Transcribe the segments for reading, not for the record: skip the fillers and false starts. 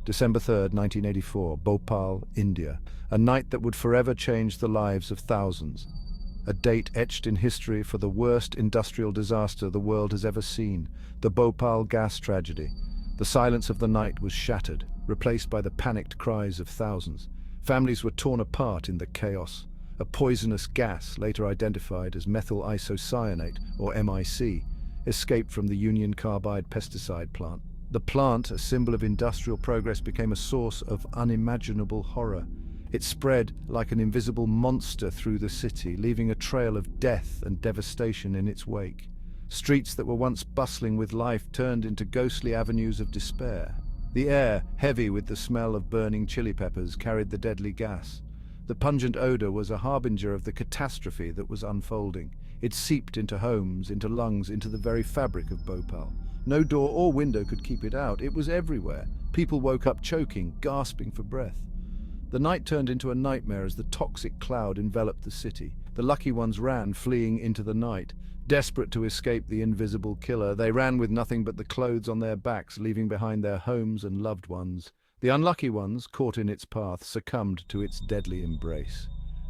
December 3rd, 1984, Bhopal, India. A night that would forever change the lives of thousands. A date etched in history for the worst industrial disaster the world has ever seen, the Bhopal gas tragedy. The silence of the night was shattered, replaced by the panicked cries of thousands. Families were torn apart in the chaos. A poisonous gas, later identified as methyl isocyanate, or MIC, escaped from the Union Carbide pesticide plant. The plant, a symbol of industrial progress, became a source of unimaginable horror. It spread like an invisible monster through the city, leaving a trail of death and devastation in its wake. Streets that were once bustling with life turned into ghostly avenues of despair. The air, heavy with the smell of burning chili peppers, carried the deadly gas. The pungent odor was a harbinger of the catastrophe that was unfolding. It seeped into homes, into lungs, into the very fabric of Bhopal. No door or window could keep it out. It was everywhere. People woke up choking, gasping for breath. The night turned into a nightmare as the toxic cloud enveloped the city. The lucky ones ran, fleeing into the night. Desperate to escape the invisible killer, they ran with nothing but the clothes on their backs, leaving behind their homes and loved ones. The unlucky ones, caught in its path, succumbed to its deadly embrace.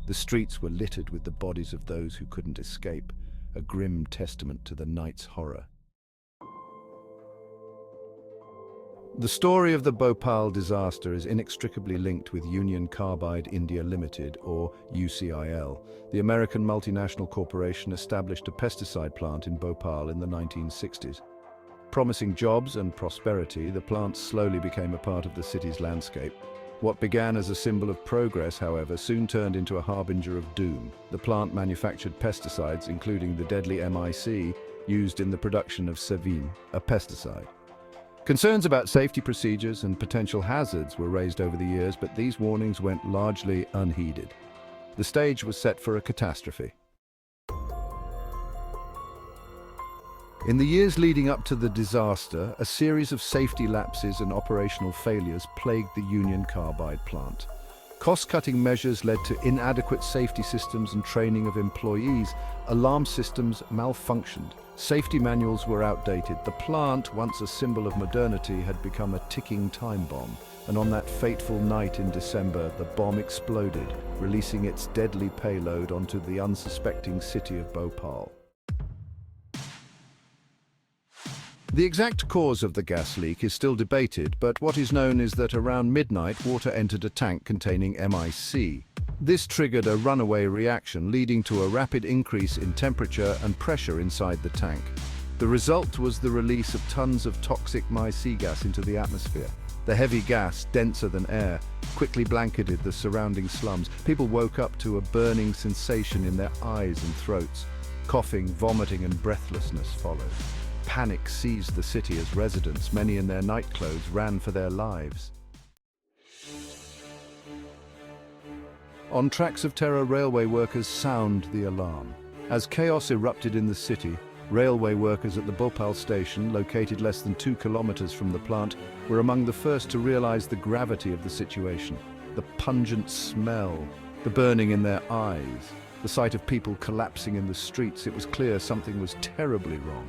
The streets were littered with the bodies of those who couldn't escape, a grim testament to the night's horror. The story of the Bhopal disaster is inextricably linked with Union Carbide India Limited, or UCIL. The American multinational corporation established a pesticide plant in Bhopal in the 1960s. Promising jobs and prosperity, the plant slowly became a part of the city's landscape. What began as a symbol of progress, however, soon turned into a harbinger of doom. The plant manufactured pesticides, including the deadly MIC, used in the production of Sevin, a pesticide. Concerns about safety procedures and potential hazards were raised over the years, but these warnings went largely unheeded. The stage was set for a catastrophe. In the years leading up to the disaster, a series of safety lapses and operational failures plagued the Union Carbide plant. Cost-cutting measures led to inadequate safety systems and training of employees. Alarm systems malfunctioned. Safety manuals were outdated. The plant, once a symbol of modernity, had become a ticking time bomb. And on that fateful night in December, the bomb exploded, releasing its deadly payload onto the unsuspecting city of Bhopal. The exact cause of the gas leak is still debated, but what is known is that around midnight, water entered a tank containing MIC. This triggered a runaway reaction, leading to a rapid increase in temperature and pressure inside the tank. The result was the release of tons of toxic MIC gas into the atmosphere. The heavy gas, denser than air, quickly blanketed the surrounding slums. People woke up to a burning sensation in their eyes and throats. Coughing, vomiting, and breathlessness followed. Panic seized the city as residents, many in their nightclothes, ran for their lives. On tracks of terror, railway workers sound the alarm. As chaos erupted in the city, railway workers at the Bhopal station, located less than 2 kilometers from the plant, were among the first to realize the gravity of the situation. The pungent smell, the burning in their eyes, the sight of people collapsing in the streets, it was clear something was terribly wrong.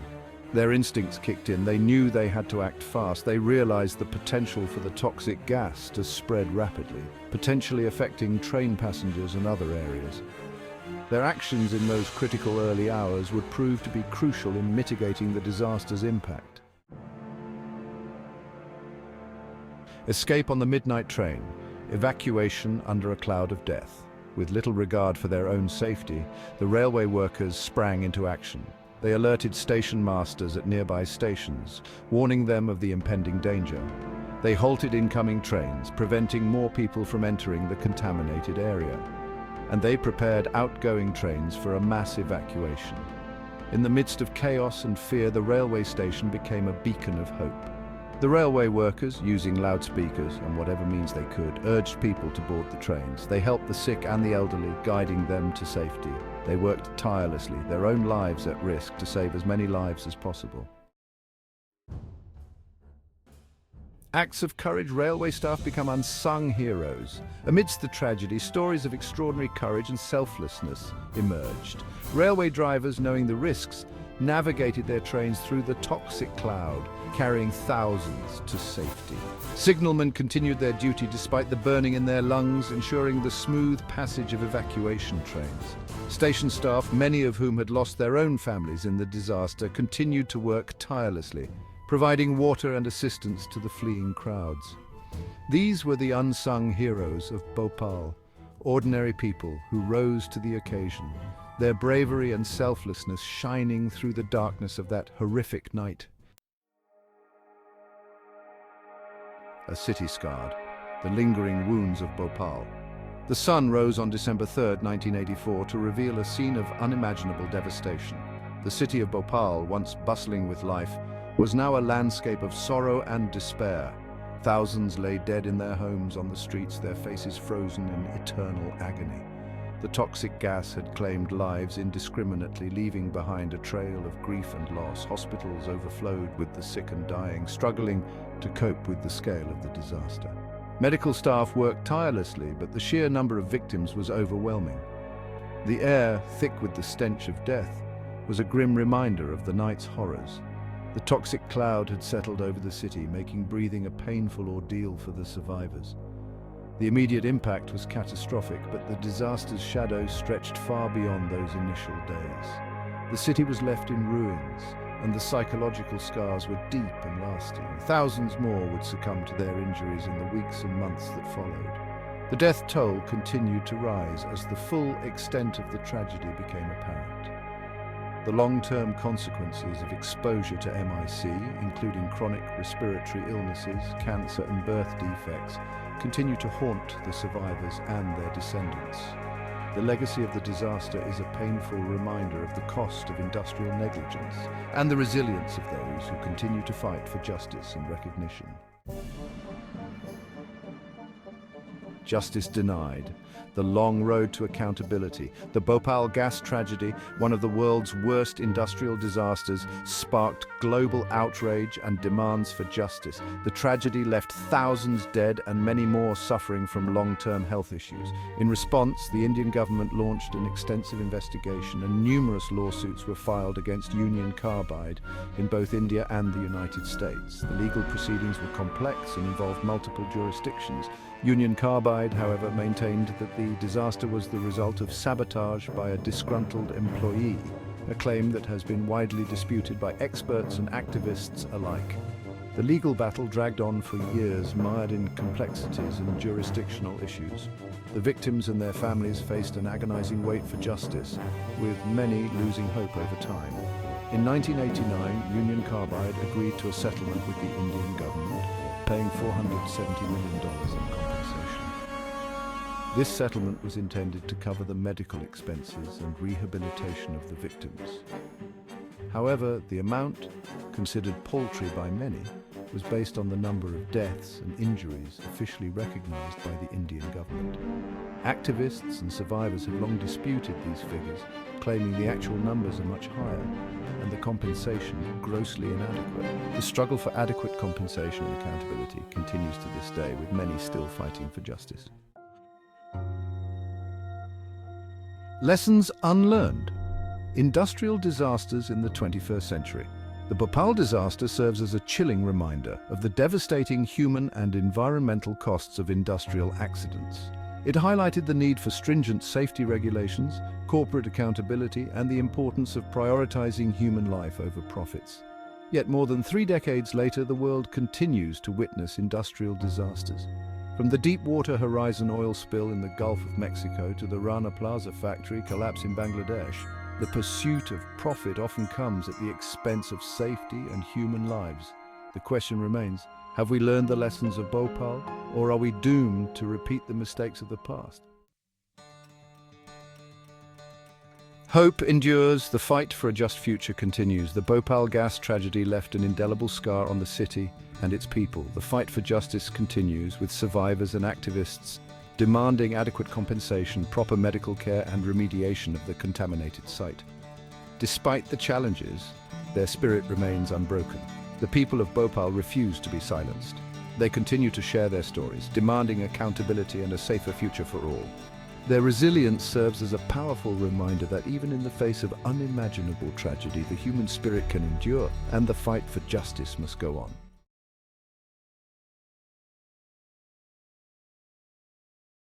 Their instincts kicked in. They knew they had to act fast. They realized the potential for the toxic gas to spread rapidly, potentially affecting train passengers and other areas. Their actions in those critical early hours would prove to be crucial in mitigating the disaster's impact. Escape on the midnight train, evacuation under a cloud of death. With little regard for their own safety, the railway workers sprang into action. They alerted station masters at nearby stations, warning them of the impending danger. They halted incoming trains, preventing more people from entering the contaminated area. And they prepared outgoing trains for a mass evacuation. In the midst of chaos and fear, the railway station became a beacon of hope. The railway workers, using loudspeakers and whatever means they could, urged people to board the trains. They helped the sick and the elderly, guiding them to safety. They worked tirelessly, their own lives at risk, to save as many lives as possible. Acts of courage, railway staff become unsung heroes. Amidst the tragedy, stories of extraordinary courage and selflessness emerged. Railway drivers, knowing the risks, navigated their trains through the toxic cloud, carrying thousands to safety. Signalmen continued their duty despite the burning in their lungs, ensuring the smooth passage of evacuation trains. Station staff, many of whom had lost their own families in the disaster, continued to work tirelessly, providing water and assistance to the fleeing crowds. These were the unsung heroes of Bhopal, ordinary people who rose to the occasion, their bravery and selflessness shining through the darkness of that horrific night. A city scarred, the lingering wounds of Bhopal. The sun rose on December 3, 1984, to reveal a scene of unimaginable devastation. The city of Bhopal, once bustling with life, was now a landscape of sorrow and despair. Thousands lay dead in their homes on the streets, their faces frozen in eternal agony. The toxic gas had claimed lives indiscriminately, leaving behind a trail of grief and loss. Hospitals overflowed with the sick and dying, struggling to cope with the scale of the disaster. Medical staff worked tirelessly, but the sheer number of victims was overwhelming. The air, thick with the stench of death, was a grim reminder of the night's horrors. The toxic cloud had settled over the city, making breathing a painful ordeal for the survivors. The immediate impact was catastrophic, but the disaster's shadow stretched far beyond those initial days. The city was left in ruins, and the psychological scars were deep and lasting. Thousands more would succumb to their injuries in the weeks and months that followed. The death toll continued to rise as the full extent of the tragedy became apparent. The long-term consequences of exposure to MIC, including chronic respiratory illnesses, cancer and birth defects, continue to haunt the survivors and their descendants. The legacy of the disaster is a painful reminder of the cost of industrial negligence and the resilience of those who continue to fight for justice and recognition. Justice denied. The long road to accountability. The Bhopal gas tragedy, one of the world's worst industrial disasters, sparked global outrage and demands for justice. The tragedy left thousands dead and many more suffering from long-term health issues. In response, the Indian government launched an extensive investigation, and numerous lawsuits were filed against Union Carbide in both India and the United States. The legal proceedings were complex and involved multiple jurisdictions. Union Carbide, however, maintained that the disaster was the result of sabotage by a disgruntled employee, a claim that has been widely disputed by experts and activists alike. The legal battle dragged on for years, mired in complexities and jurisdictional issues. The victims and their families faced an agonizing wait for justice, with many losing hope over time. In 1989, Union Carbide agreed to a settlement with the Indian government, paying $470 million in compensation. This settlement was intended to cover the medical expenses and rehabilitation of the victims. However, the amount, considered paltry by many, was based on the number of deaths and injuries officially recognized by the Indian government. Activists and survivors have long disputed these figures, claiming the actual numbers are much higher and the compensation grossly inadequate. The struggle for adequate compensation and accountability continues to this day, with many still fighting for justice. Lessons unlearned. Industrial disasters in the 21st century. The Bhopal disaster serves as a chilling reminder of the devastating human and environmental costs of industrial accidents. It highlighted the need for stringent safety regulations, corporate accountability, and the importance of prioritizing human life over profits. Yet more than 3 decades later, the world continues to witness industrial disasters. From the Deepwater Horizon oil spill in the Gulf of Mexico to the Rana Plaza factory collapse in Bangladesh, the pursuit of profit often comes at the expense of safety and human lives. The question remains, have we learned the lessons of Bhopal, or are we doomed to repeat the mistakes of the past? Hope endures, the fight for a just future continues. The Bhopal gas tragedy left an indelible scar on the city and its people. The fight for justice continues, with survivors and activists demanding adequate compensation, proper medical care, and remediation of the contaminated site. Despite the challenges, their spirit remains unbroken. The people of Bhopal refuse to be silenced. They continue to share their stories, demanding accountability and a safer future for all. Their resilience serves as a powerful reminder that even in the face of unimaginable tragedy, the human spirit can endure, and the fight for justice must go on.